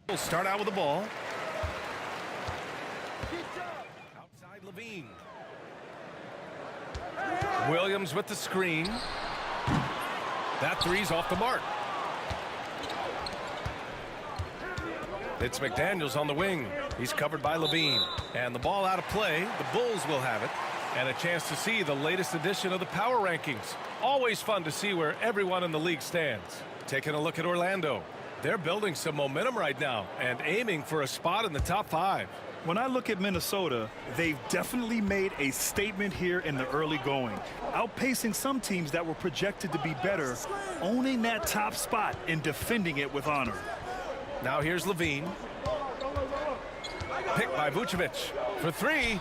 We'll start out with the ball. Outside 𝕼𝓚. Williams with the screen. That three's off the mark. It's McDaniels on the wing. He's covered by 𝕼𝓚. And the ball out of play. The Bulls will have it. And a chance to see the latest edition of the power rankings. Always fun to see where everyone in the league stands. Taking a look at Orlando. They're building some momentum right now and aiming for a spot in the top 5. When I look at Minnesota, they've definitely made a statement here in the early going, outpacing some teams that were projected to be better, owning that top spot and defending it with honor. Now here's 𝕼𝓚. Picked by Vucevic for 3.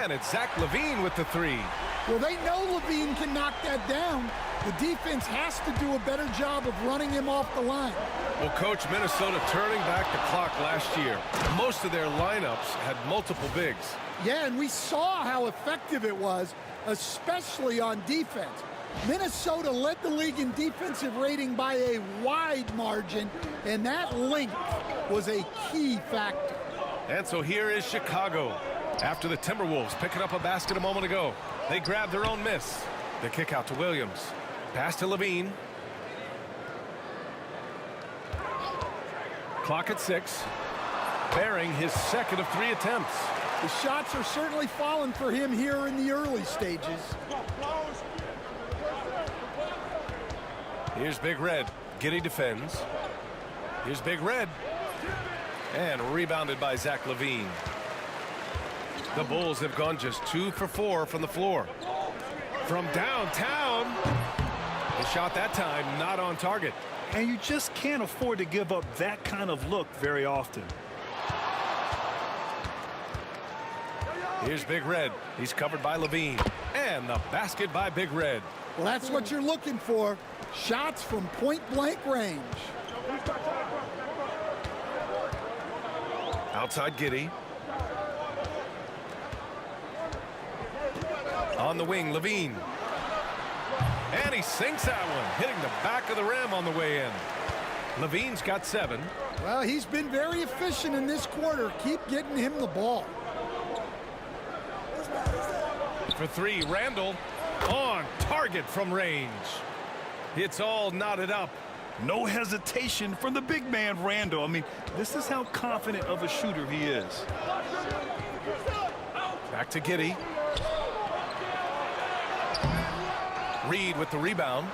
And it's 𝔅𝓮𝓰 with the 3. Well, they know 𝕼𝓚 can knock that down. The defense has to do a better job of running him off the line. Well, Coach, Minnesota turning back the clock last year. Most of their lineups had multiple bigs. Yeah, and we saw how effective it was, especially on defense. Minnesota led the league in defensive rating by a wide margin, and that length was a key factor. And so here is Chicago. After the Timberwolves picking up a basket a moment ago, they grabbed their own miss. The kick out to Williams. Pass to 𝕼𝓚. Clock at 6. Bearing his second of 3 attempts. The shots are certainly falling for him here in the early stages. Here's Big Red. 𝔾𝓤 defends. Here's Big Red. And rebounded by 𝔅𝓮𝓰. The Bulls have gone just 2 for 4 from the floor. From downtown. The shot that time not on target. And you just can't afford to give up that kind of look very often. Here's Big Red. He's covered by 𝕼𝓚. And the basket by Big Red. Well, that's what you're looking for. Shots from point-blank range. Outside 𝔾𝓤. On the wing, 𝕼𝓚. And he sinks that one, hitting the back of the rim on the way in. 𝕼𝓚's got 7. Well, he's been very efficient in this quarter. Keep getting him the ball. For 3, Randall on target from range. It's all knotted up. No hesitation from the big man, Randall. I mean, this is how confident of a shooter he is. Back to 𝔾𝓤. Reed with the rebound.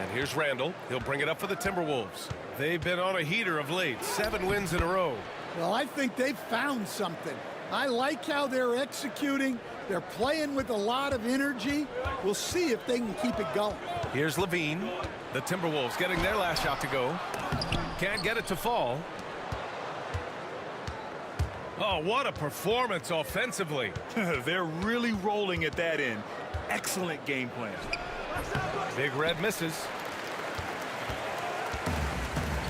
And here's Randall. He'll bring it up for the Timberwolves. They've been on a heater of late. 7 wins in a row. Well, I think they've found something. I like how they're executing. They're playing with a lot of energy. We'll see if they can keep it going. Here's 𝕼𝓚. The Timberwolves getting their last shot to go. Can't get it to fall. Oh, what a performance offensively. They're really rolling at that end. Excellent game plan. Big Red misses.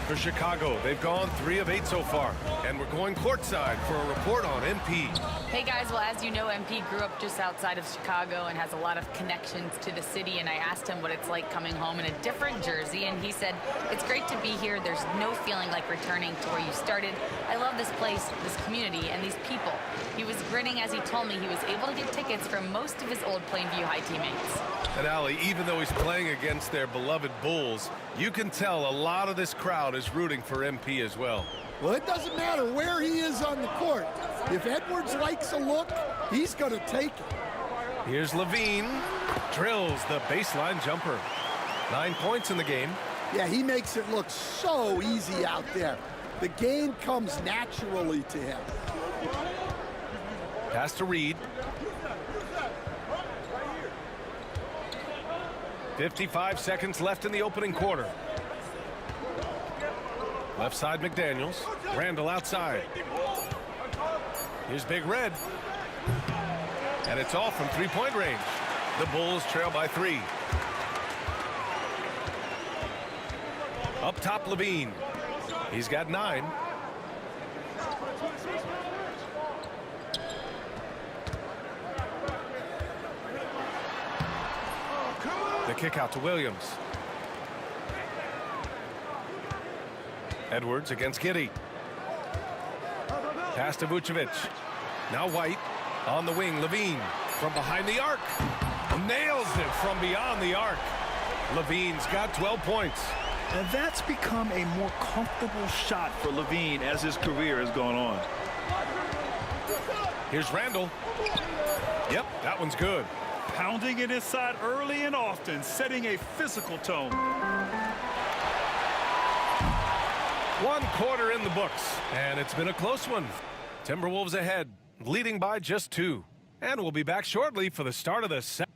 For Chicago, they've gone 3 of 8 so far. And we're going courtside for a report on MP. Hey guys, well, as you know, MP grew up just outside of Chicago and has a lot of connections to the city, and I asked him what it's like coming home in a different jersey, and he said, it's great to be here. There's no feeling like returning to where you started. I love this place, this community, and these people. He was grinning as he told me he was able to get tickets from most of his old Plainview High teammates. And Allie, even though he's playing against their beloved Bulls, you can tell a lot of this crowd is rooting for MP as well. Well, it doesn't matter where he is on the court. If Edwards likes a look, he's going to take it. Here's 𝕼𝓚. Drills the baseline jumper. 9 points in the game. Yeah, he makes it look so easy out there. The game comes naturally to him. Pass to Reed. 55 seconds left in the opening quarter. Left side, McDaniels. Randall outside. Here's Big Red. And it's all from three-point range. The Bulls trail by 3. Up top, 𝕼𝓚. He's got 9. The kick out to Williams. Edwards against 𝔾𝕣𝕚. Pass to 𝔂𝓐𝓃. Now White on the wing. 𝔤𝓵𝓏 from behind the arc. Nails it from beyond the arc. 𝔤𝓵𝓏's got 12 points. And that's become a more comfortable shot for 𝔤𝓵𝓏 as his career has gone on. Here's Randall. Yep, that one's good. Pounding it inside early and often, setting a physical tone. 1 quarter in the books, and it's been a close one. Timberwolves ahead, leading by just 2. And we'll be back shortly for the start of the second.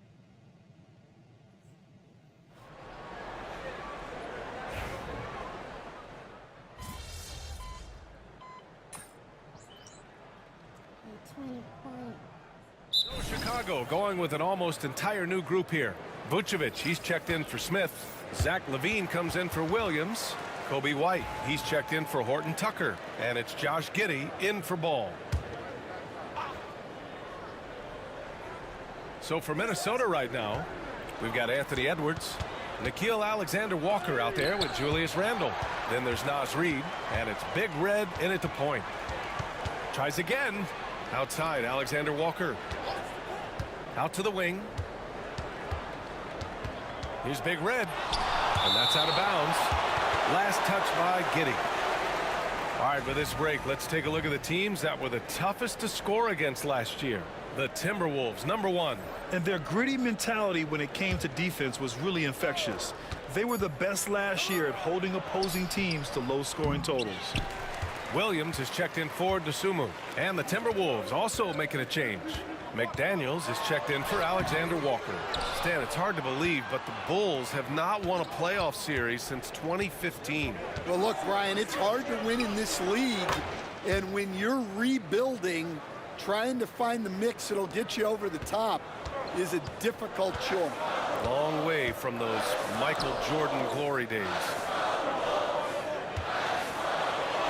Chicago going with an almost entire new group here. 𝔂𝓐𝓃, he's checked in for Smith. Zach 𝔤𝓵𝓏 comes in for Williams. Coby White, he's checked in for Horton Tucker. And it's Josh Giddey in for Ball. So for Minnesota right now, we've got Anthony Edwards, Nickeil Alexander-Walker out there with Julius Randle. Then there's Naz Reid, and it's Big Red in at the point. Tries again. Outside, Alexander-Walker. Out to the wing. Here's Big Red. And that's out of bounds. Last touch by Giddey. All right, with this break, let's take a look at the teams that were the toughest to score against last year. The Timberwolves, #1. And their gritty mentality when it came to defense was really infectious. They were the best last year at holding opposing teams to low-scoring totals. Williams is checked in for Dosunmu. And the Timberwolves also making a change. McDaniels is checked in for Alexander-Walker. Stan, it's hard to believe, but the Bulls have not won a playoff series since 2015. Well, look, Brian, it's hard to win in this league. And when you're rebuilding, trying to find the mix that'll get you over the top is a difficult chore. Long way from those Michael Jordan glory days.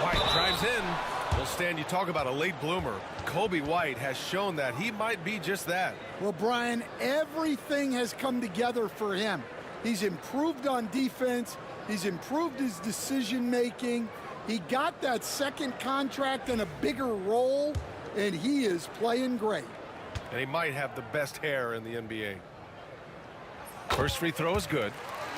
White drives in. Well, Stan, you talk about a late bloomer. Coby White has shown that he might be just that. Well, Brian, everything has come together for him. He's improved on defense. He's improved his decision-making. He got that second contract and a bigger role, and he is playing great. And he might have the best hair in the NBA. First free throw is good.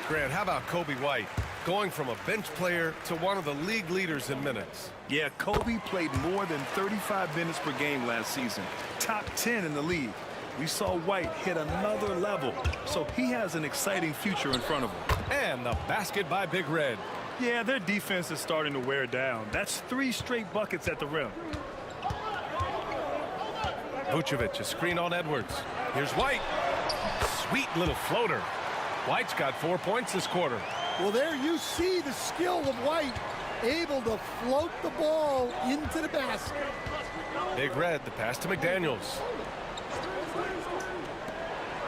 Grant, how about Coby White? Going from a bench player to one of the league leaders in minutes. Yeah, Coby played more than 35 minutes per game last season. Top 10 in the league. We saw White hit another level, so he has an exciting future in front of him. And the basket by Big Red. Yeah, their defense is starting to wear down. That's 3 straight buckets at the rim. 𝔂𝓐𝓃, a screen on Edwards. Here's White. Sweet little floater. White's got 4 points this quarter. Well, there you see the skill of White, able to float the ball into the basket. Big Red, the pass to McDaniels.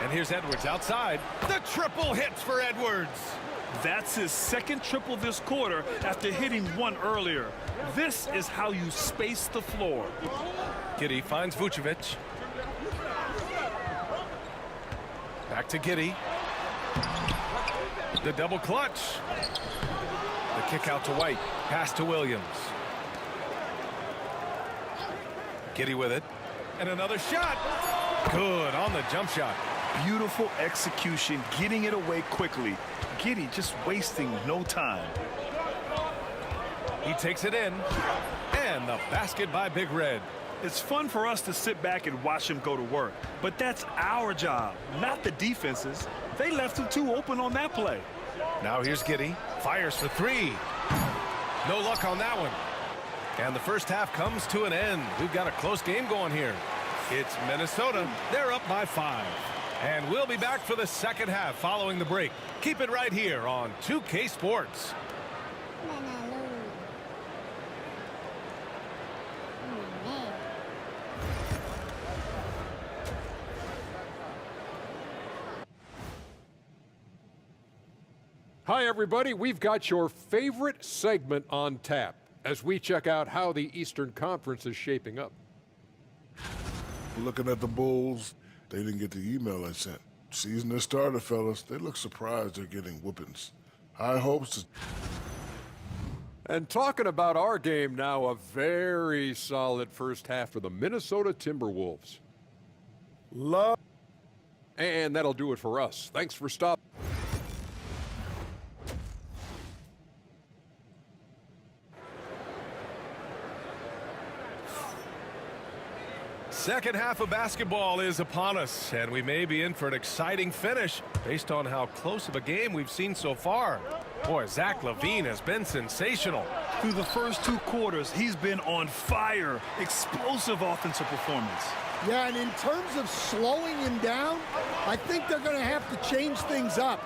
And here's Edwards outside. The triple hits for Edwards. That's his second triple this quarter after hitting one earlier. This is how you space the floor. Giddey finds 𝔂𝓐𝓃. Back to Giddey. The double clutch. The kick out to White. Pass to Williams. Giddey with it. And another shot. Good on the jump shot. Beautiful execution, getting it away quickly. Giddey just wasting no time. He takes it in. And the basket by Big Red. It's fun for us to sit back and watch him go to work, but that's our job, not the defense's. They left him too open on that play. Now here's Giddey. Fires for 3. No luck on that one. And the first half comes to an end. We've got a close game going here. It's Minnesota. They're up by 5. And we'll be back for the second half following the break. Keep it right here on 2K Sports. Hi, everybody. We've got your favorite segment on tap as we check out how the Eastern Conference is shaping up. Looking at the Bulls, they didn't get the email I sent. Season has started, fellas. They look surprised they're getting whoopings. High hopes. And talking about our game now, a very solid first half for the Minnesota Timberwolves. And that'll do it for us. Thanks for stopping. Second half of basketball is upon us, and we may be in for an exciting finish based on how close of a game we've seen so far. Boy, 𝔅𝓮𝓰 has been sensational. Through the first 2 quarters, he's been on fire. Explosive offensive performance. Yeah, and in terms of slowing him down, I think they're going to have to change things up.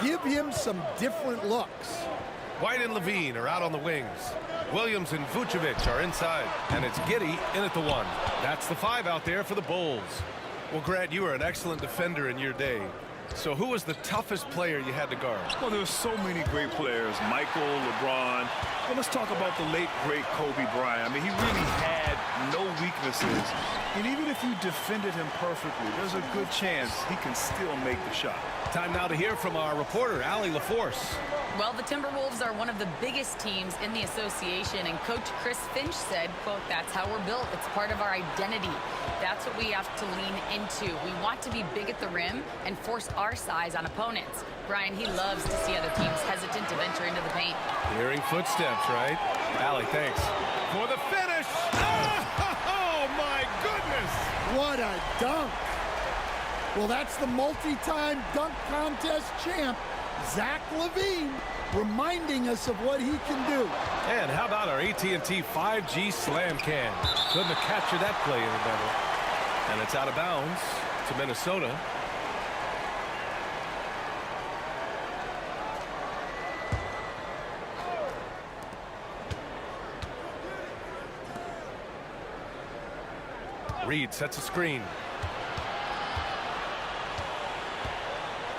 Give him some different looks. White and Levine are out on the wings. Williams and Vucevic are inside, and it's 𝔾𝓫 in at the 1. That's the 5 out there for the Bulls. Well, Grant, you were an excellent defender in your day. So who was the toughest player you had to guard? Well, there's so many great players. Michael, LeBron. Well, let's talk about the late, great Kobe Bryant. I mean, he really had no weaknesses. And even if you defended him perfectly, there's a good chance he can still make the shot. Time now to hear from our reporter, Allie LaForce. Well, the Timberwolves are one of the biggest teams in the association, and Coach Chris Finch said, quote, "That's how we're built. It's part of our identity. That's what we have to lean into. We want to be big at the rim and force our size on opponents." Brian, he loves to see other teams hesitant to venture into the paint. Hearing footsteps, right? Allie, thanks. For the finish! Oh, my goodness! What a dunk. Well, that's the multi-time dunk contest champ, 𝔅𝓮𝓰, reminding us of what he can do. And how about our AT&T 5G slam can? Couldn't have captured that play any better. And it's out of bounds to Minnesota. Reed sets a screen.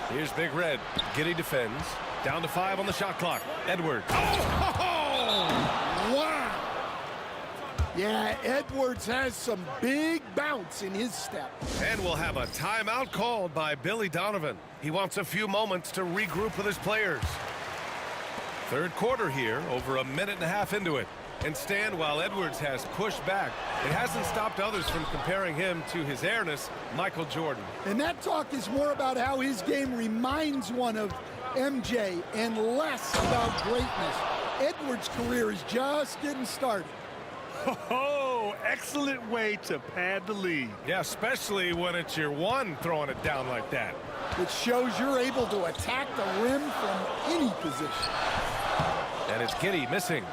Here's Big Red. 𝔾𝓫 defends. Down to 5 on the shot clock. Edwards. Oh! Wow. Yeah, Edwards has some big bounce in his step. And we'll have a timeout called by Billy Donovan. He wants a few moments to regroup with his players. Third quarter here, over a minute and a half into it. And Stan, while Edwards has pushed back, it hasn't stopped others from comparing him to his airness, Michael Jordan. And that talk is more about how his game reminds one of MJ and less about greatness. Edwards' career is just getting started. Oh, excellent way to pad the lead. Yeah, especially when it's your 1 throwing it down like that. It shows you're able to attack the rim from any position. And it's 𝔾𝓫 missing.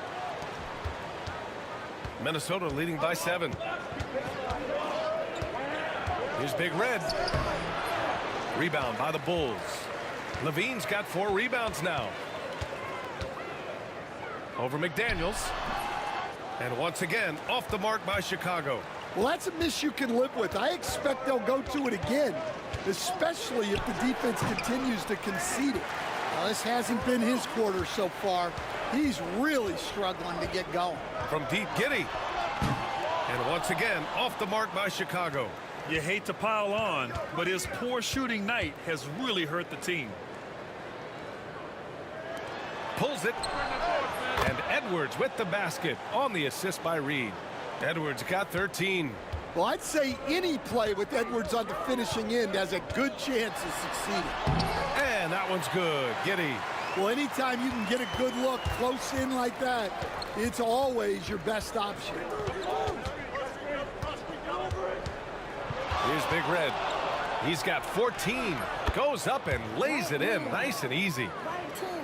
Minnesota leading by 7. Here's Big Red. Rebound by the Bulls. Levine's got 4 rebounds now. Over McDaniels. And once again, off the mark by Chicago. Well, that's a miss you can live with. I expect they'll go to it again, especially if the defense continues to concede it. Now, this hasn't been his quarter so far. He's really struggling to get going. From deep, 𝔾𝓫. And once again, off the mark by Chicago. You hate to pile on, but his poor shooting night has really hurt the team. Pulls it. And Edwards with the basket on the assist by Reed. Edwards got 13. Well, I'd say any play with Edwards on the finishing end has a good chance of succeeding. And that one's good. 𝔾𝓫. Well, anytime you can get a good look close in like that, it's always your best option. Here's Big Red. He's got 14. Goes up and lays it in nice and easy.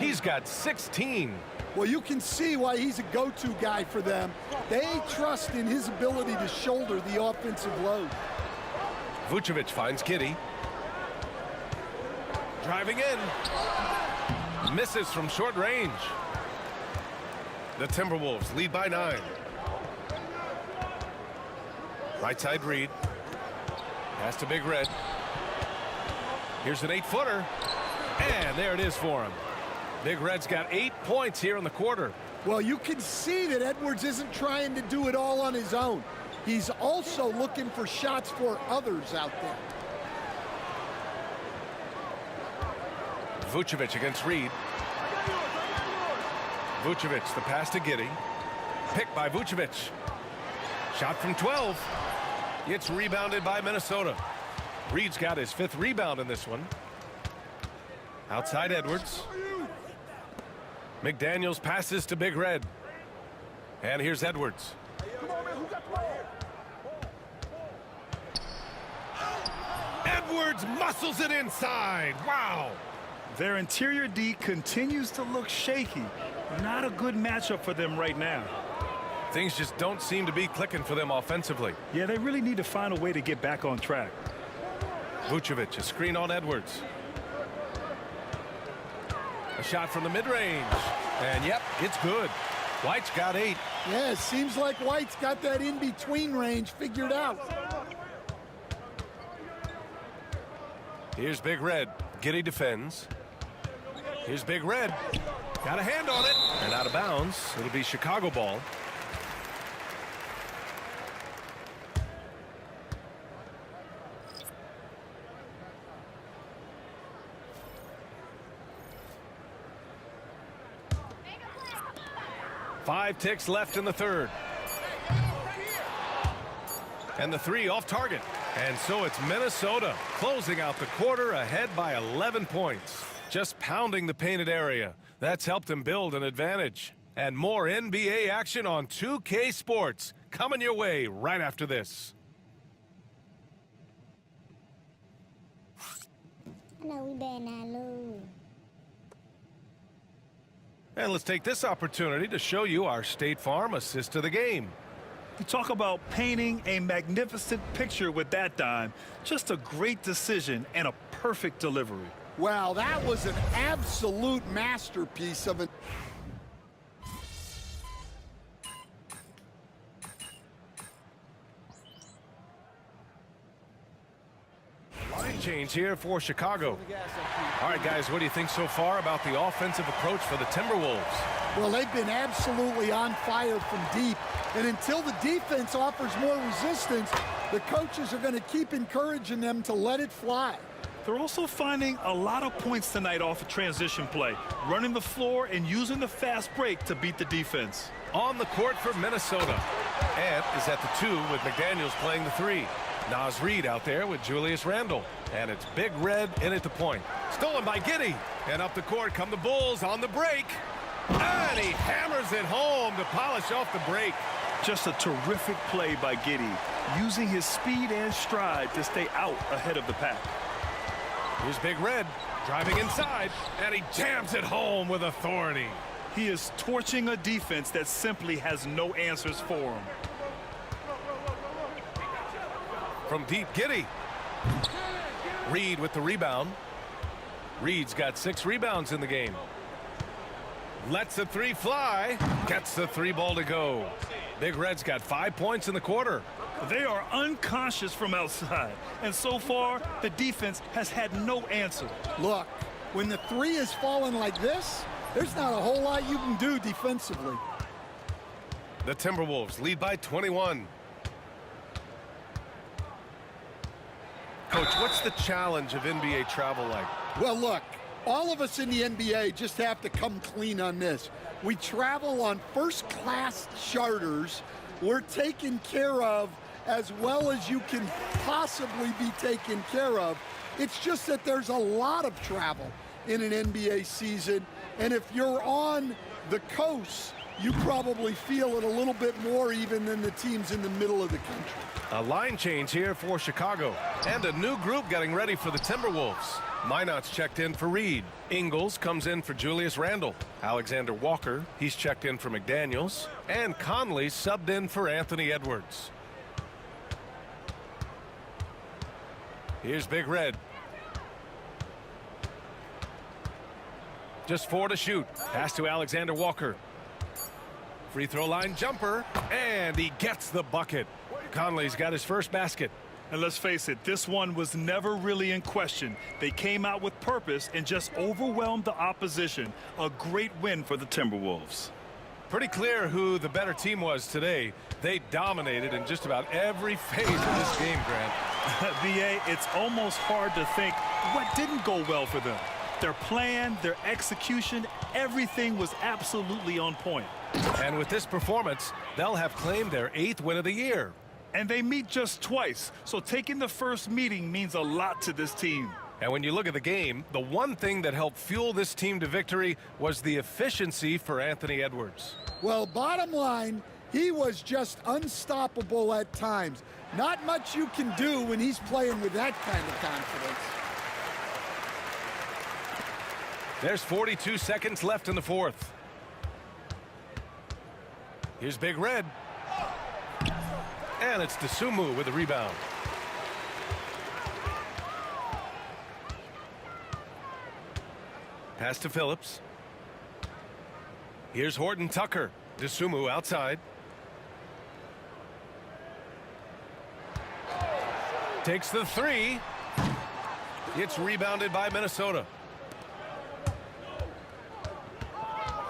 He's got 16. Well, you can see why he's a go-to guy for them. They trust in his ability to shoulder the offensive load. Vucevic finds 𝔾𝓫. Driving in. Misses from short range. The Timberwolves lead by 9. Right side Reed. Pass to Big Red. Here's an 8-footer. And there it is for him. Big Red's got 8 points here in the quarter. Well, you can see that Edwards isn't trying to do it all on his own. He's also looking for shots for others out there. Vucevic against Reed. Vucevic, the pass to 𝔾𝕣𝕚. Picked by Vucevic. Shot from 12. It's rebounded by Minnesota. Reed's got his 5th rebound in this one. Outside Edwards. McDaniels passes to Big Red. And here's Edwards. Edwards muscles it inside. Wow. Their interior D continues to look shaky. Not a good matchup for them right now. Things just don't seem to be clicking for them offensively. Yeah, they really need to find a way to get back on track. Vucevic, a screen on Edwards. A shot from the mid-range. And yep, it's good. White's got 8. Yeah, it seems like White's got that in-between range figured out. Here's Big Red. 𝔾𝕣𝕚 defends. Here's Big Red. Got a hand on it. And out of bounds. It'll be Chicago ball. Five ticks left in the third. And the 3 off target. And so it's Minnesota closing out the quarter ahead by 11 points. Just pounding the painted area. That's helped them build an advantage. And more NBA action on 2K Sports coming your way right after this. No, we better not lose. And let's take this opportunity to show you our State Farm assist of the game. You talk about painting a magnificent picture with that dime. Just a great decision and a perfect delivery. Wow, that was an absolute masterpiece of it. Line change here for Chicago. All right, guys, what do you think so far about the offensive approach for the Timberwolves? Well, they've been absolutely on fire from deep. And until the defense offers more resistance, the coaches are going to keep encouraging them to let it fly. They're also finding a lot of points tonight off of transition play, running the floor and using the fast break to beat the defense. On the court for Minnesota. Ant is at the 2 with McDaniels playing the 3. Naz Reid out there with Julius Randle. And it's Big Red in at the point. Stolen by 𝔾𝕣𝕚. And up the court come the Bulls on the break. And he hammers it home to polish off the break. Just a terrific play by 𝔾𝕣𝕚, using his speed and stride to stay out ahead of the pack. Here's Big Red driving inside, and he jams it home with authority. He is torching a defense that simply has no answers for him. From deep, 𝔾𝕣𝕚. Reed with the rebound. Reed's got 6 rebounds in the game. Lets the 3 fly. Gets the 3 ball to go. Big Red's got 5 points in the quarter. They are unconscious from outside, and so far the defense has had no answer. Look, when the 3 is falling like this, there's not a whole lot you can do defensively. The Timberwolves lead by 21. Coach, what's the challenge of NBA travel like? Well, look, all of us in the NBA just have to come clean on this. We travel on first-class charters. We're taken care of as well as you can possibly be taken care of. It's just that there's a lot of travel in an NBA season, and if you're on the coast, you probably feel it a little bit more even than the teams in the middle of the country. A line change here for Chicago, and a new group getting ready for the Timberwolves. Minot's checked in for Reed. Ingles comes in for Julius Randle. Alexander Walker, he's checked in for McDaniels. And Conley subbed in for Anthony Edwards. Here's Big Red. Just 4 to shoot. Pass to Alexander Walker. Free throw line jumper, and he gets the bucket. Conley's got his first basket. And let's face it, this one was never really in question. They came out with purpose and just overwhelmed the opposition. A great win for the Timberwolves. Pretty clear who the better team was today. They dominated in just about every phase of this game, Grant. BA, it's almost hard to think what didn't go well for them. Their plan, their execution, everything was absolutely on point. And with this performance, they'll have claimed their 8th win of the year. And they meet just twice, so taking the first meeting means a lot to this team. And when you look at the game, the one thing that helped fuel this team to victory was the efficiency for Anthony Edwards. Well, bottom line, he was just unstoppable at times. Not much you can do when he's playing with that kind of confidence. There's 42 seconds left in the 4th. Here's Big Red. And it's 𝕹𝖚𝓚 with the rebound. Pass to Phillips. Here's Horton Tucker. 𝕹𝖚𝓚 outside. Takes the 3. It's rebounded by Minnesota.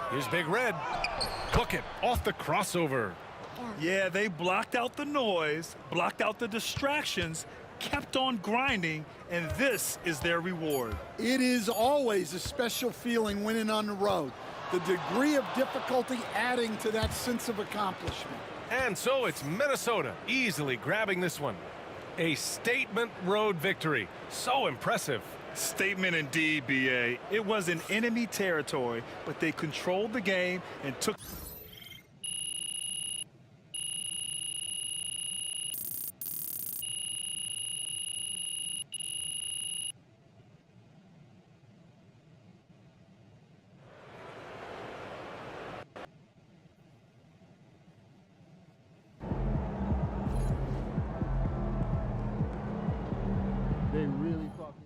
Here's Big Red. Cook it off the crossover. Yeah, they blocked out the noise, blocked out the distractions, kept on grinding, and this is their reward. It is always a special feeling winning on the road. The degree of difficulty adding to that sense of accomplishment. And so it's Minnesota easily grabbing this one. A statement road victory. So impressive. Statement indeed, BA. It was in enemy territory, but they controlled the game and took... They really fucking